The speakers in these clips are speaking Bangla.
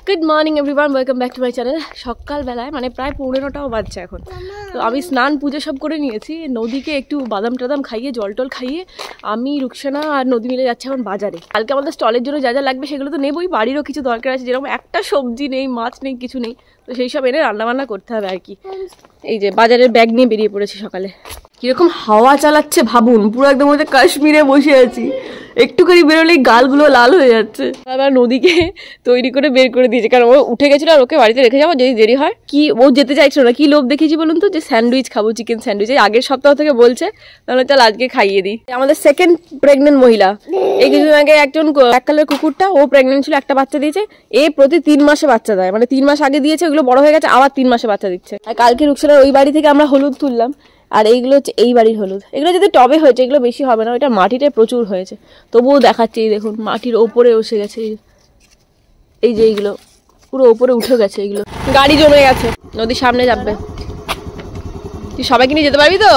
Good morning everyone, welcome back to my channel. সকালবেলায় মানে প্রায় 9:45 বাজছে এখন। তো আমি স্নান পুজো সব করে নিয়েছি। নদীকে একটু বাদাম টাদাম খাইয়ে জল টল খাইয়ে আমি রুকসানা আর নদী মিলে যাচ্ছে এখন বাজারে। কালকে আমাদের স্টলের জন্য যা যা লাগবে সেগুলো তো নেবই, বাড়িরও কিছু দরকার আছে, যেরকম একটা সবজি নেই, মাছ নেই, কিছু নেই। তো সেই সব এনে রান্নাবান্না করতে হবে আর কি। এই যে বাজারের ব্যাগ নিয়ে বেরিয়ে পড়েছি সকালে। কিরকম হাওয়া চালাচ্ছে ভাবুন, পুরো একদম ওদের কাশ্মীরে বসে আছি। একটুখানি বেরোলেই গালগুলো লাল হয়ে যাচ্ছে। আবার নদীকে তৈরি করে বের করে দিয়েছে, কারণ ও উঠে গেছিল আর ওকে বাড়িতে রেখে যাবো যদি দেরি হয়। কি ও যেতে চাইছিল না, কি লোভ দেখেছি বলুন তো, যে স্যান্ডউইচ খাবো, চিকেন স্যান্ডউইচ। এই আগের সপ্তাহ থেকে বলছে, তাহলে চল আজকে খাইয়ে দিই। আমাদের সেকেন্ড প্রেগনেন্ট মহিলা। এই কিছুদিন আগে একজন এক কালের কুকুরটা, ও প্রেগনেন্ট ছিল, একটা বাচ্চা দিয়েছে। এ প্রতি 3 মাসে বাচ্চা দেয়, মানে 3 মাস আগে দিয়েছে, ওগুলো বড় হয়ে গেছে, আবার 3 মাসে বাচ্চা দিচ্ছে। আর কালকে রুকসানার ওই বাড়ি থেকে আমরা হলুদ তুললাম, আর এইগুলো হচ্ছে এই বাড়ির হলুদ। এগুলো যদি টবে হয়েছে এগুলো বেশি হবে না, ওইটা মাটিতে প্রচুর হয়েছে, তবুও দেখাচ্ছে। এই দেখুন মাটির ওপরে বসে গেছে, এই যে এইগুলো পুরো ওপরে উঠে গেছে, এইগুলো গাড়ি জমে গেছে, নদীর সামনে যাবে। তুই সবাইকে নিয়ে যেতে পারবি তো?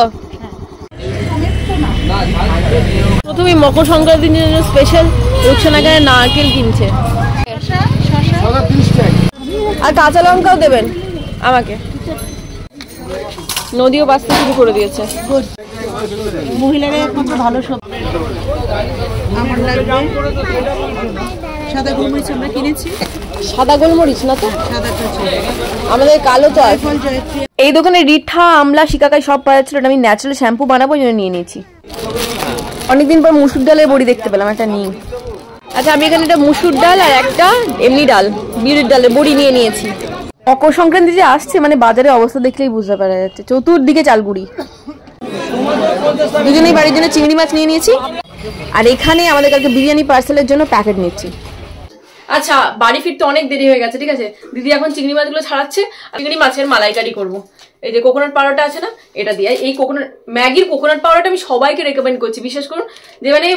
প্রথমে মকর সংক্রান্তির জন্য স্পেশাল রুকসানা এখানে নারকেল কিনছে, আর কাঁচা লঙ্কাও দেবেন আমাকে। নদীও বাঁচতে শুরু করে দিয়েছে। মহিলারা একমাত্র ভালো সবজি আমার লাগবে। সাদা গোলমরিচ আমরা কিনেছি। সাদা গোলমরিচ না তো, আমাদের কালো তো। এই দোকানে রিঠা, আমলা, শিকাকাই সব পাওয়া যাচ্ছিল। আমি ন্যাচারাল শ্যাম্পু বানাবো জন্য নিয়ে নিয়েছি। অনেকদিন পর মুসুর ডালের বড়ি দেখতে পেলাম, একটা নিই। আচ্ছা, আমি এখানে একটা মুসুর ডাল আর একটা এমনি ডাল, বিউলির ডালের বড়ি নিয়ে নিয়েছি। মকর সংক্রান্তি যে আসছে, মানে বাজারের অবস্থা দেখলেই বুঝতে পারা যাচ্ছে, চতুর্দিকে চালগুড়ি। দুজনেই বাড়ির জন্য চিংড়ি মাছ নিয়ে নিয়েছি, আর এখানে আমাদের কালকে বিরিয়ানি পার্সেলের জন্য প্যাকেট নিচ্ছি। আচ্ছা, বাড়ি ফিরতে অনেক দেরি হয়ে গেছে, ঠিক আছে। দিদি এখন চিংড়ি মাছগুলো ছাড়াচ্ছে, চিংড়ি মাছের মালাইকারি করবো। এই যে কোকোনাট পাউডারটা আছে না, এটা দিয়ে। এই কোকোনাট ম্যাগির কোকোনাট পাউডারটা আমি সবাইকে রেকমেন্ড করছি, বিশেষ করুন যে মানে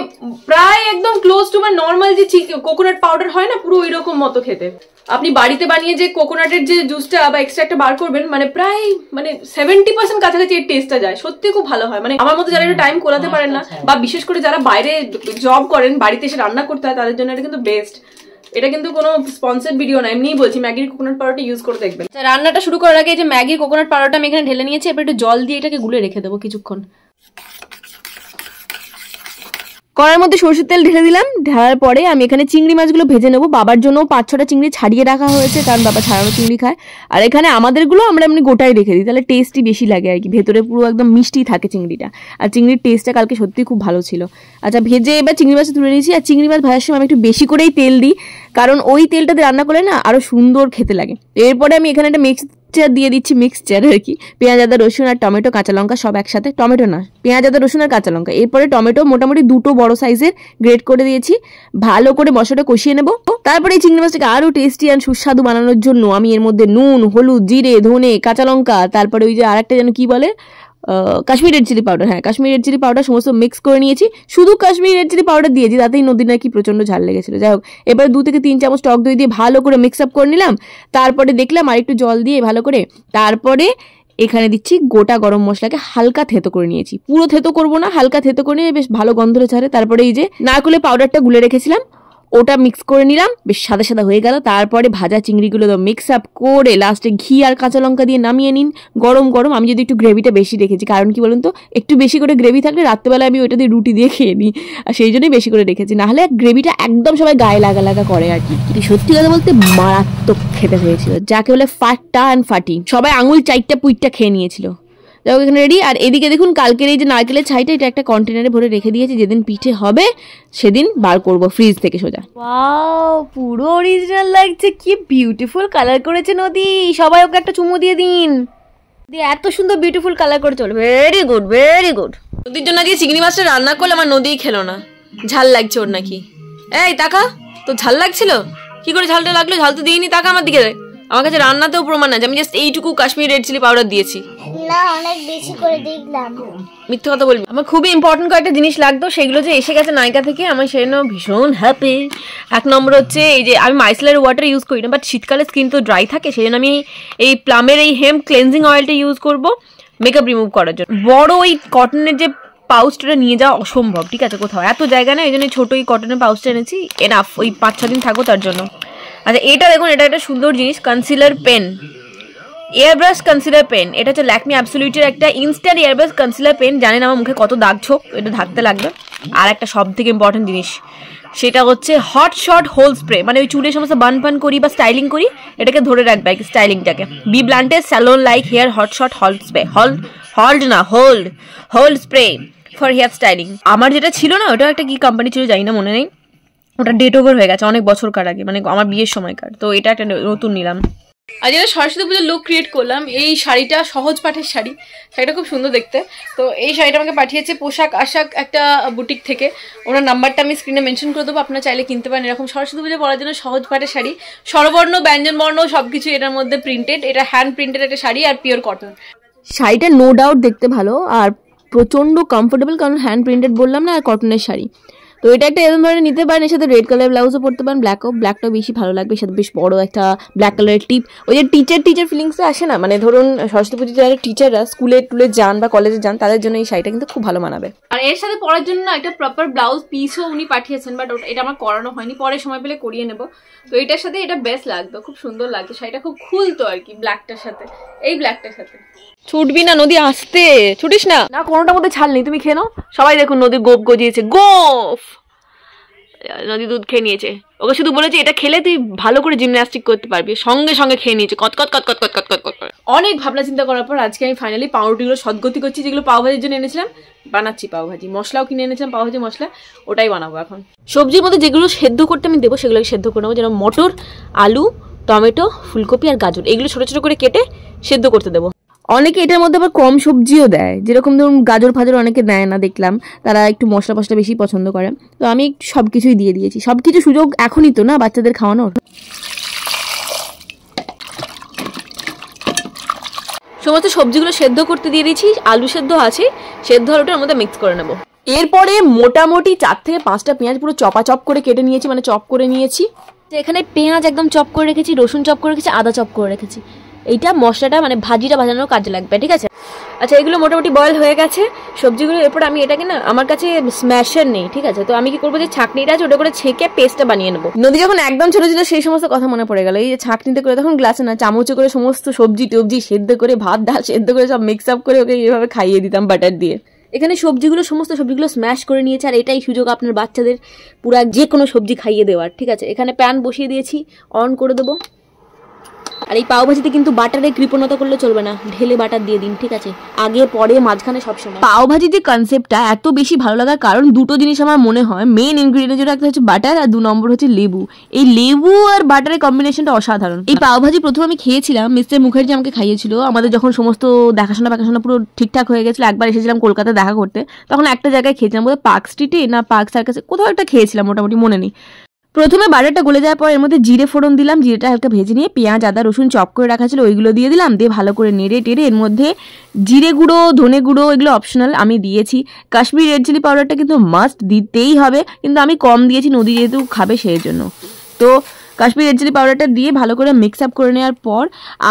প্রায় একদম ক্লোজ টু মানে নর্মাল যে কোকোনাট পাউডার হয় না, পুরো ওইরকম মতো খেতে। আপনি বাড়িতে বানিয়ে যে কোকোনাটের যে জুসটা বা এক্সট্রাক্টটা বার করবেন, মানে প্রায় মানে 70% কাছাকাছি এর টেস্টটা যায়। সত্যি খুব ভালো হয়। মানে আমার মতো যারা একটু টাইম কোলাতে পারেন না, বা বিশেষ করে যারা বাইরে জব করেন, বাড়িতে এসে রান্না করতে হয়, তাদের জন্য এটা কিন্তু বেস্ট। এটা কিন্তু কোনো স্পন্সর্ড ভিডিও না, এমনিই বলছি। ম্যাগির কোকোনাট পাউডারটা ইউজ করে দেখবেন। রান্নাটা শুরু করার আগে যে ম্যাগির কোকোনাট পাউডারটা আমি এখানে ঢেলে নিয়েছি, এবার একটু জল দিয়ে এটাকে গুলে রেখে দেবো কিছুক্ষণ। কড়াইয়ের মধ্যে সরষের তেল ঢেলে দিলাম। ঢালার পরে আমি এখানে চিংড়ি মাছগুলো ভেজে নেবো। বাবার জন্য 5-6টা চিংড়ি ছাড়িয়ে রাখা হয়েছে, কারণ বাবা ছাড়ানো চিংড়ি খায়। আর এখানে আমাদেরগুলো আমরা এমনি গোটাই রেখে দিই, তাহলে টেস্টই বেশি লাগে আর কি। ভেতরে পুরো একদম মিষ্টি থাকে চিংড়িটা, আর চিংড়ির টেস্টটা কালকে সত্যি খুব ভালো ছিল। আচ্ছা, ভেজে এবার চিংড়ি মাছ তুলে নিয়েছি। আর চিংড়ি মাছ ভাজার সময় আমি একটু বেশি করেই তেল দিই, কারণ ওই তেলটাতে রান্না করলে না আরো সুন্দর খেতে লাগে। এরপরে আমি এখানে একটা মিক্সচার দিয়ে দিচ্ছি, মিক্সচার আর কি। পেঁয়াজ, আদা, রসুন আর টমেটো, কাঁচা লঙ্কা সব একসাথে। টমেটো না, পেঁয়াজ, আদা, রসুন আর কাঁচা লঙ্কা। এরপরে টমেটো মোটামুটি 2টো বড় সাইজের গ্রেট করে দিয়েছি। ভালো করে মশলাটা কষিয়ে নেবো। তারপরে এই চিংড়ি মাছটাকে আরো টেস্টি আর সুস্বাদু বানানোর জন্য আমি এর মধ্যে নুন, হলুদ, জিরে, ধনে, কাঁচা লঙ্কা, তারপরে ওই যে আরেকটা যেন কি বলে, কাশ্মীরি রেড চিলি পাউডার, হ্যাঁ কাশ্মীরি রেড চিলি পাউডার সমস্ত মিক্স করে নিয়েছি। শুধু কাশ্মীরি রেড চিলি পাউডার দিয়েছি, তাতেই নদীর নাকি প্রচন্ড ঝাল লেগেছিল। যাই হোক, এবার 2 থেকে 3 চামচ টক দই দিয়ে ভালো করে মিক্স আপ করে নিলাম। তারপরে দেখলাম আর একটু জল দিয়ে ভালো করে, তারপরে এখানে দিচ্ছি গোটা গরম মশলাকে হালকা থেতো করে নিয়েছি। পুরো থেতো করবো না, হালকা থেতো করে নিয়ে বেশ ভালো গন্ধটা ছাড়ে। তারপরে এই যে নারকেলের পাউডারটা গুলে রেখেছিলাম, ওটা মিক্স করে নিলাম, বেশ সাদা সাদা হয়ে গেল। তারপরে ভাজা চিংড়িগুলো মিক্স আপ করে লাস্টে ঘি আর কাঁচা লঙ্কা দিয়ে নামিয়ে নিন গরম গরম। আমি যদি একটু গ্রেভিটা বেশি রেখেছি, কারণ কি বলুন তো, একটু বেশি করে গ্রেভি থাকলে রাত্রেবেলা আমি ওইটা দিয়ে রুটি দিয়ে খেয়ে নিই, আর সেই জন্যই বেশি করে রেখেছি। নাহলে গ্রেভিটা একদম সবাই গায়ে লাগা লাগা করে আর কি। সত্যি কথা বলতে মারাত্মক খেতে হয়েছিল, যাকে বলে ফাটা অ্যান্ড ফাটি। সবাই আঙুল 4টা পুইটটা খেয়ে নিয়েছিল। যাই হোক, এখানে রেডি। আর এদিকে দেখুন কালকের এই যে নারকেলের ছাইটা, এটা একটা কন্টেনারে ভরে রেখে দিয়েছি। যেদিন পিঠে হবে সেদিন বার করব ফ্রিজ থেকে সোজা। ওয়াও, পুরো অরিজিনাল লাগছে, কি বিউটিফুল কালার করেছে নদী। সবাই ওকে একটা চুমু দিয়ে দিন। এত সুন্দর বিউটিফুল কালার করে চলো, ভেরি গুড ভেরি গুড। নদীর জন্য দিয়ে চিংড়ি মাছটা রান্না করলে আমার নদীই খেলো না, ঝাল লাগছে ওর নাকি। এই তাকা, তো ঝাল লাগছিল? কি করে ঝালটা লাগলো? ঝাল তো দিইনি, তাকা আমার দিকে। আমার কাছে রান্নাতেও প্রমাণ আছে, আমি জাস্ট এইটুকু কাশ্মীরি রেড চিলি পাউডার দিয়েছি। না, অনেক বেশি করে দিলাম। মিথ্যে কথা বলবি। আমার খুবই ইম্পর্টেন্ট কয়েকটা জিনিস লাগতো, সেগুলো যে এসে গেছে নাইকা থেকে, আমি সেজন্য ভীষণ হ্যাপি। 1 নম্বর হচ্ছে এই যে আমি মাইসেলার ওয়াটার ইউজ করি না, বাট শীতকালে স্কিন তো ড্রাই থাকে, সেই জন্য আমি এই প্লামের এই হেম্প ক্লেনজিং অয়েলটা ইউজ করবো মেকআপ রিমুভ করার জন্য। বড় ওই কটনের যে পাউচটা নিয়ে যাওয়া অসম্ভব, ঠিক আছে, কোথাও এত জায়গা না, এই জন্য ছোট এই কটনের পাউচটা এনেছি। এনাফ, ওই 5-6 দিন থাকবো তার জন্য। আচ্ছা এটা দেখুন, এটা একটা সুন্দর জিনিস, concealer pen, airbrush concealer pen. এটা হচ্ছে ল্যাকমি অ্যাবসোলিউটের একটা ইনস্ট্যান্ট এয়ারব্রাশ কনসিলার পেন। জানেন আমার মুখে কত দাগ ছোপ, এটা ঢাকতে লাগবে। আর একটা সব থেকে ইম্পর্টেন্ট জিনিস, সেটা হচ্ছে হট শট হোল স্প্রে। মানে ওই চুলের সমস্ত বান পান করি বা স্টাইলিং করি, এটাকে ধরে রাখবে আর কি, স্টাইলিংটাকে। বি ব্লান্টের salon like hair hot shot hold spray, hold spray for hair styling. আমার যেটা ছিল না, ওটা একটা কি কোম্পানি ছিল জানি না, মনে নেই। ওটা ডেট ওভার হয়ে গেছে অনেক বছরকার আগে, মানে আমার বিয়ের সময়কার। তো এটা একটা নতুন নিলাম। আজ এটা সরস্বতী পুজোর লুক ক্রিয়েট করলাম। এই শাড়িটা সহজ পাঠের শাড়ি, শাড়িটা খুব সুন্দর দেখতে। তো এই শাড়িটা আমাকে পাঠিয়েছে পোশাক আশাক একটা বুটিক থেকে। ওনার নাম্বারটা আমি স্ক্রিনে মেনশন করে দেবো, আপনারা চাইলে কিনতে পারেন। এরকম সরস্বতী পুজো পরার জন্য সহজ পাঠের শাড়ি, স্বরবর্ণ ব্যঞ্জন বর্ণ সবকিছু এটার মধ্যে প্রিন্টেড। এটা হ্যান্ড প্রিন্টেড একটা শাড়ি আর পিওর কটন। শাড়িটা নো ডাউট দেখতে ভালো আর প্রচন্ড কমফোর্টেবল, কারণ হ্যান্ড প্রিন্টেড বললাম না, আর কটনের শাড়ি। তো এটা একটা এরকম ধরনের নিতে পারেন। এর সাথে রেড কালার ব্লাউজও পরতে পারেন, ব্ল্যাকটাও বেশি ভালো লাগবে। এর সাথে বেশ বড় একটা ব্ল্যাক কালারের টিপ, ওই যে টিচার ফিলিংসটা আসে না, মানে ধরুন সরস্বতী পুজো যারা টিচাররা স্কুলে টুলে যান বা কলেজে যান, তাদের জন্য এই শাড়িটা কিন্তু খুব ভালো মানাবে। আর এর সাথে পরার জন্য একটা প্রপার ব্লাউজ পিসও উনি পাঠিয়েছেন, বাট এটা আমার করানো হয়নি, পরে সময় পেলে করিয়ে নেব। তো এটার সাথে এটা বেস্ট লাগতো, খুব সুন্দর লাগতো। শাড়িটা খুব খুলতো আর কি ব্ল্যাকটার সাথে, এই ব্ল্যাকটার সাথে। ছুটবি না নদী, আসতে ছুটিস না, না কোনোটার মধ্যে ছাড় নেই, তুমি খেয়ে নাও। সবাই দেখুন নদীর গোপ গজিয়েছে, গোফ। নদী দুধ খেয়ে নিয়েছে, ওকে শুধু বলেছে এটা খেলে তুই ভালো করে জিমন্যাস্টিক করতে পারবি, সঙ্গে সঙ্গে খেয়ে নিয়েছে কত কত কত কত কত কত কত করে। অনেক ভাবনা চিন্তা করার পর আজকে আমি ফাইনালি পাউরুটিগুলো সদগতি করছি, যেগুলো পাওভাজির জন্য এনেছিলাম। বানাচ্ছি পাওভাজি, মশলাও কিনে এনেছিলাম পাওভাজি মশলা, ওটাই বানাবো এখন। সবজির মধ্যে যেগুলো সেদ্ধ করতে আমি দেবো সেগুলোকে সেদ্ধ করে নেবো, যেন মটর, আলু, টমেটো, ফুলকপি আর গাজর, এগুলো ছোটো ছোটো করে কেটে সেদ্ধ করতে দেবো। অনেকে এটার মধ্যে আবার কম সবজিও দেয়, যেরকম ধরুন গাজর ফাজর অনেকে দেয় না, দেখলাম তারা একটু মশলা ফসলা বেশি পছন্দ করে। তো আমি একটু সব কিছুই দিয়ে দিয়েছি, সব কিছু সুযোগ এখনই তো না বাচ্চাদের খাওয়ানোর। সমস্ত সবজিগুলো সেদ্ধ করতে দিয়ে দিয়েছি, আলু সেদ্ধ আছে, সেদ্ধ আলুটার মধ্যে মিক্স করে নেবো। এরপরে মোটামুটি 4 থেকে 5টা পেঁয়াজ পুরো চপ করে কেটে নিয়েছি, মানে চপ করে নিয়েছি। এখানে পেঁয়াজ একদম চপ করে রেখেছি, রসুন চপ করে রেখেছি, আদা চপ করে রেখেছি। এইটা মশলাটা মানে ভাজিটা ভাজানোর কাজে লাগবে, ঠিক আছে। আচ্ছা এগুলো মোটামুটি বয়েল হয়ে গেছে সবজিগুলো। এরপর আমি এটাকে না, আমার কাছে স্ম্যাশার নেই, ঠিক আছে, তো আমি কি করবো, যে ছাঁকনিটা আছে ওটা করে ছেঁকে পেস্টটা বানিয়ে নেবো। নদী যখন একদম ছোট ছিল সেই সমস্ত কথা মনে পড়ে গেল। এই যে ছাঁকনিতে করে, তখন গ্লাসে না চামচে করে সমস্ত সবজি টবজি সেদ্ধ করে, ভাত ডাল সেদ্ধ করে সব মিক্স আপ করে ওকে এইভাবে খাইয়ে দিতাম বাটার দিয়ে। এখানে সমস্ত সবজিগুলো স্ম্যাশ করে নিয়েছে, আর এটাই সুযোগ আপনার বাচ্চাদের পুরা যে কোনো সবজি খাইয়ে দেওয়ার, ঠিক আছে। এখানে প্যান বসিয়ে দিয়েছি, অন করে দেবো। আর এই পাওভাজিতে কিন্তু বাটারে কৃপণতা করলে চলবে না, ঢেলে বাটার দিয়ে দিন, ঠিক আছে, আগে পরে মাঝখানে সবসময়। পাওভাজি যে কনসেপ্টটা এত বেশি ভালো লাগার কারণ দুটো জিনিস আমার মনে হয় মেইন ইনগ্রিডিয়েন্ট, যেটা একটা হচ্ছে বাটার আর 2 নম্বর হচ্ছে লেবু। এই লেবু আর বাটারের কম্বিনেশনটা অসাধারণ। এই পাওভাজি প্রথমে আমি খেয়েছিলাম, মিস্টার মুখার্জি আমাকে খাইয়েছিল, আমাদের যখন সমস্ত দেখাশোনা পুরো ঠিকঠাক হয়ে গেছিল। একবার এসেছিলাম কলকাতায় দেখা করতে, তখন একটা জায়গায় খেয়েছিলাম, বোধহয় পার্ক স্ট্রিটে না পার্ক সার্কাসে কোথাও একটা খেয়েছিলাম, মোটামুটি মনে নেই। প্রথমে বাটারটা গলে যাওয়ার পর এর মধ্যে জিরে ফোড়ন দিলাম, জিরেটা হালকা ভেজে নিয়ে পেঁয়াজ আদা রসুন চপ করে রাখা ছিল ওইগুলো দিয়ে দিলাম, দিয়ে ভালো করে নেড়ে টেড়ে এর মধ্যে জিরে গুঁড়ো, ধনে গুঁড়ো, এগুলো অপশনাল, আমি দিয়েছি। কাশ্মীরি রেড চিলি পাউডারটা কিন্তু মাস্ট দিতেই হবে, কিন্তু আমি কম দিয়েছি, নদী যেহেতু খাবে সেই জন্য। তো কাশ্মীরি রেড চিলি পাউডারটা দিয়ে ভালো করে মিক্স আপ করে নেওয়ার পর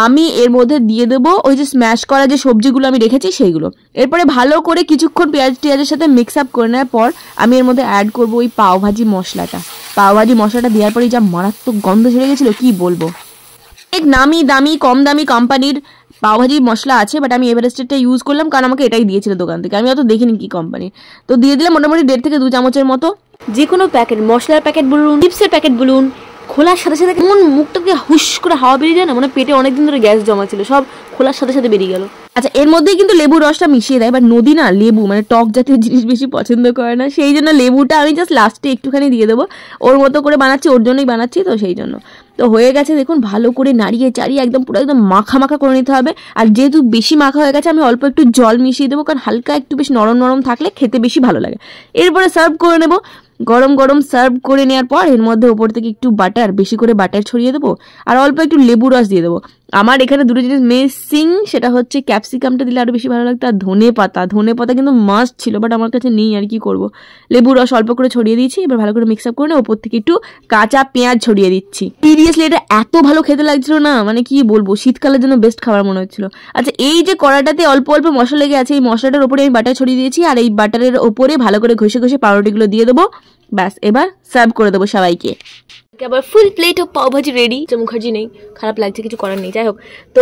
আমি এর মধ্যে দিয়ে দেবো ওই যে স্ম্যাশ করা যে সবজিগুলো আমি রেখেছি সেইগুলো। এরপরে ভালো করে কিছুক্ষণ পেঁয়াজের সাথে মিক্স আপ করে নেওয়ার পর আমি এর মধ্যে অ্যাড করবো ওই পাওভাজি মশলাটা। পাওভাজি মশলাটা দেওয়ার পরে যা মারাত্মক গন্ধ ছেড়ে গেছিলো কি বলবো। এক নামি দামি কম দামি কোম্পানির পাওভাজি মশলা আছে, বাট আমি এভারেস্টেরটা ইউজ করলাম, কারণ আমাকে এটাই দিয়েছিল দোকান থেকে, আমি অত দেখিনি কি কোম্পানি। তো দিয়ে দিলাম মোটামুটি 1.5 থেকে 2 চামচের মতো। যে কোনো প্যাকেট, মশলার প্যাকেট বলুন, চিপসের প্যাকেট বলুন, খোলার সাথে সাথে কেমন মুখটাকে হুশ করে হাওয়া বেরিয়ে যায় না, মানে পেটে অনেকদিন ধরে গ্যাস জমা ছিল, সব খোলার সাথে সাথে বেরিয়ে গেল। আচ্ছা এর মধ্যেই কিন্তু লেবুর রসটা মিশিয়ে দেয়, বাট নদী না লেবু মানে টক জাতীয় জিনিস বেশি পছন্দ করে না, সেই জন্য লেবুটা আমি জাস্ট লাস্টে একটুখানি দিয়ে দেবো। ওর মতো করে বানাচ্ছি, ওর জন্যই বানাচ্ছি, তো সেই জন্য। তো হয়ে গেছে দেখুন, ভালো করে নাড়িয়ে চাড়িয়ে একদম পুরো একদম মাখা মাখা করে নিতে হবে। আর যেহেতু বেশি মাখা হয়ে গেছে আমি অল্প একটু জল মিশিয়ে দেবো, কারণ হালকা একটু বেশ নরম নরম থাকলে খেতে বেশি ভালো লাগে। এরপরে সার্ভ করে নেবো, গরম গরম সার্ভ করে নেওয়ার পর এর মধ্যে ওপর থেকে একটু বাটার, বেশি করে বাটার ছড়িয়ে দেবো, আর অল্প একটু লেবু রস দিয়ে দেবো। আমার এখানে দুটো জিনিস মিসিং, সেটা হচ্ছে ক্যাপসিকামটা দিলে আরো বেশি ভালো লাগতো, আর ধনে পাতা কিন্তু মাস্ট ছিল, বাট আমার কাছে নেই, আর কি করবো। লেবু রস অল্প করে ছড়িয়ে দিয়েছি, এবার ভালো করে মিক্স আপ করে ওপর থেকে একটু কাঁচা পেঁয়াজ ছড়িয়ে দিচ্ছি। সিরিয়াসলি এটা এত ভালো খেতে লাগছিল না, মানে কি বলবো, শীতকালের জন্য বেস্ট খাবার মনে হচ্ছিল। আচ্ছা এই যে কড়াটাতে অল্প অল্প মশলা লেগে আছে, এই মশলাটার ওপরে আমি বাটার ছড়িয়ে দিয়েছি, আর এই বাটারের ওপরে ভালো করে ঘষে ঘষে পাউরুটিগুলো দিয়ে দেবো। ব্যাস এবার সার্ভ করে দেবো সবাইকে। আবার full plate of pav bhaji ready. Mukherjee নেই, খারাপ লাগছে, কিছু করার নেই। যাই হোক, তো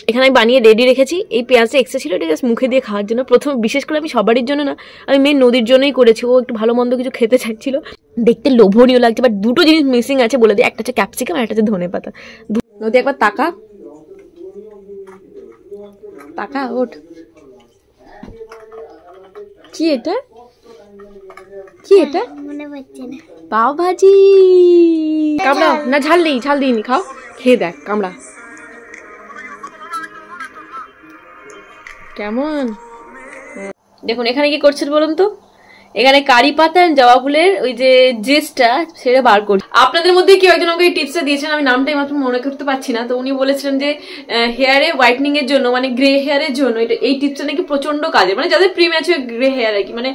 এখানে আমি বানিয়ে রেডি রেখেছি। এই পেঁয়াজটা এক্সট্রা ছিল, এটা জাস্ট মুখে দিয়ে খাওয়ার জন্য। প্রথম বিশেষ করে আমি সবারই জন্য না, আমি মেন নদীর জন্যই করেছি। ও একটু ভালো মন্দ কিছু খেতে চাইছিল, দেখতে লোভনীয় লাগছে, বাট দুটো জিনিস মিসিং আছে বলে দিই, একটা হচ্ছে ক্যাপসিকাম আর একটা হচ্ছে ধনে পাতা। নদী একবার তাকা, তাকা ওঠ। কি এটা, কি এটা? মনে পড়ছে না। পাও ভাজি। কামড়া না, ঝাল নেই, ঝাল দিইনি, খাও, খেয়ে দেখ, কামড়া কেমন। দেখুন এখানে কি করছেন বলুন তো, এখানে কারি পাতা জবা ফুলের ওই যে জেসটা সেটা বার করছি। আপনাদের মধ্যে কেউ একজন আমাকে এই টিপসটা দিয়েছেন, আমি নামটা মাত্র মনে করতে পারছি না। তো উনি বলেছিলেন যে হেয়ারে হোয়াইটনিং এর জন্য, মানে গ্রে হেয়ারের জন্য এই টিপসটা নাকি প্রচন্ড কাজে, মানে যাদের প্রিম্যাচুয়ার গ্রে হেয়ার আর কি। মানে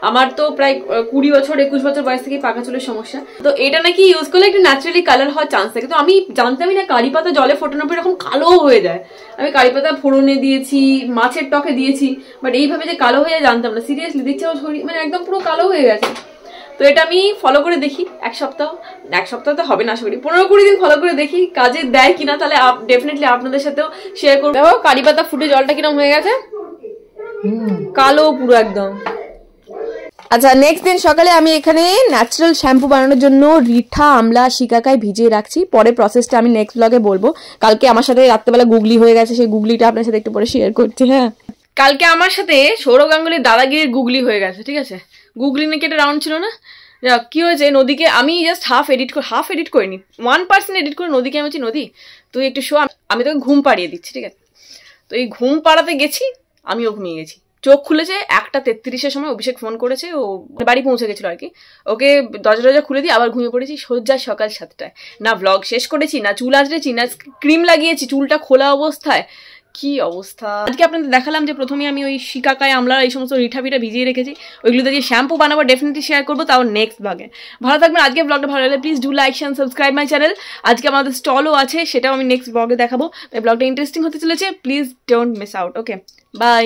আমার তো প্রায় 20 বছর 21 বছর বয়স থেকে পাকা চুলের সমস্যা, তো এটা নাকি ইউজ করলে একটু ন্যাচারালি কালার হওয়ার চান্স থাকে। তো আমি জানতামই না কারি পাতা জলে ফোটানোর পর এরকম কালো হয়ে যায়। আমি কারি পাতা ফোড়নে দিয়েছি, মাছের টকে দিয়েছি, বাট এইভাবে যে কালো হয়ে যায় জানতাম না। সিরিয়াসলি দেখছি আমার শরীর মানে একদম পুরো কালো হয়ে গেছে। তো এটা আমি ফলো করে দেখি এক সপ্তাহ তো হবে না, আশা করি 15-20 দিন ফলো করে দেখি কাজে দেয় কিনা, তাহলে ডেফিনেটলি আপনাদের সাথেও শেয়ার করবো। দেখো কারি পাতা ফুটে জলটা কিরকম হয়ে গেছে, কালো পুরো একদম। আচ্ছা, নেক্সট দিন সকালে আমি এখানে ন্যাচারাল শ্যাম্পু বানানোর জন্য রিঠা, আমলা, শিকাকাই ভিজিয়ে রাখছি। পরে প্রসেসটা আমি নেক্সট ব্লগে বলবো। কালকে আমার সাথে রাত্রেবেলা গুগলি হয়ে গেছে, সেই গুগলিটা আপনার সাথে একটু পরে শেয়ার করছি। হ্যাঁ, কালকে আমার সাথে সৌরভ গাঙ্গুলির দাদাগিরির গুগলি হয়ে গেছে, ঠিক আছে। গুগলি নাকি একটা রাউন্ড ছিল না, কি হয়েছে, নদীকে আমি জাস্ট হাফ এডিট করিনি, 1% এডিট করে নদীকে আমি বলছি, নদী তুই একটু শো, আমি তোকে ঘুম পাড়িয়ে দিচ্ছি, ঠিক আছে। তো এই ঘুম পাড়াতে গেছি, আমিও ঘুমিয়ে গেছি। চোখ খুলেছে 1:33-এর সময়, অভিষেক ফোন করেছে, ও বাড়ি পৌঁছে গেছিল আর কি। ওকে দরজা খুলে দিয়ে আবার ঘুমিয়ে পড়েছি সোজা সকাল 7টায়। না ব্লগ শেষ করেছি, না চুল আঁচড়েছি, না ক্রিম লাগিয়েছি, চুলটা খোলা অবস্থায়, কি অবস্থা। আজকে আপনাদের দেখালাম যে প্রথমে আমি ওই শিকাকায়, আমলা, এই সমস্ত রিঠা পিঠা ভিজিয়ে রেখেছি, ওইগুলোতে যে শ্যাম্পু বানাবো ডেফিনেটলি শেয়ার করবো, তাও নেক্সট ব্লগে। ভালো থাকবেন। আজকে ব্লগটা ভালো লাগলে please do like and subscribe my channel. আজকে আমাদের স্টলও আছে, সেটাও আমি নেক্সট ব্লগে দেখাবো। তাই ব্লগটা ইন্টারেস্টিং হতে চলেছে, please don't miss out. Okay, by.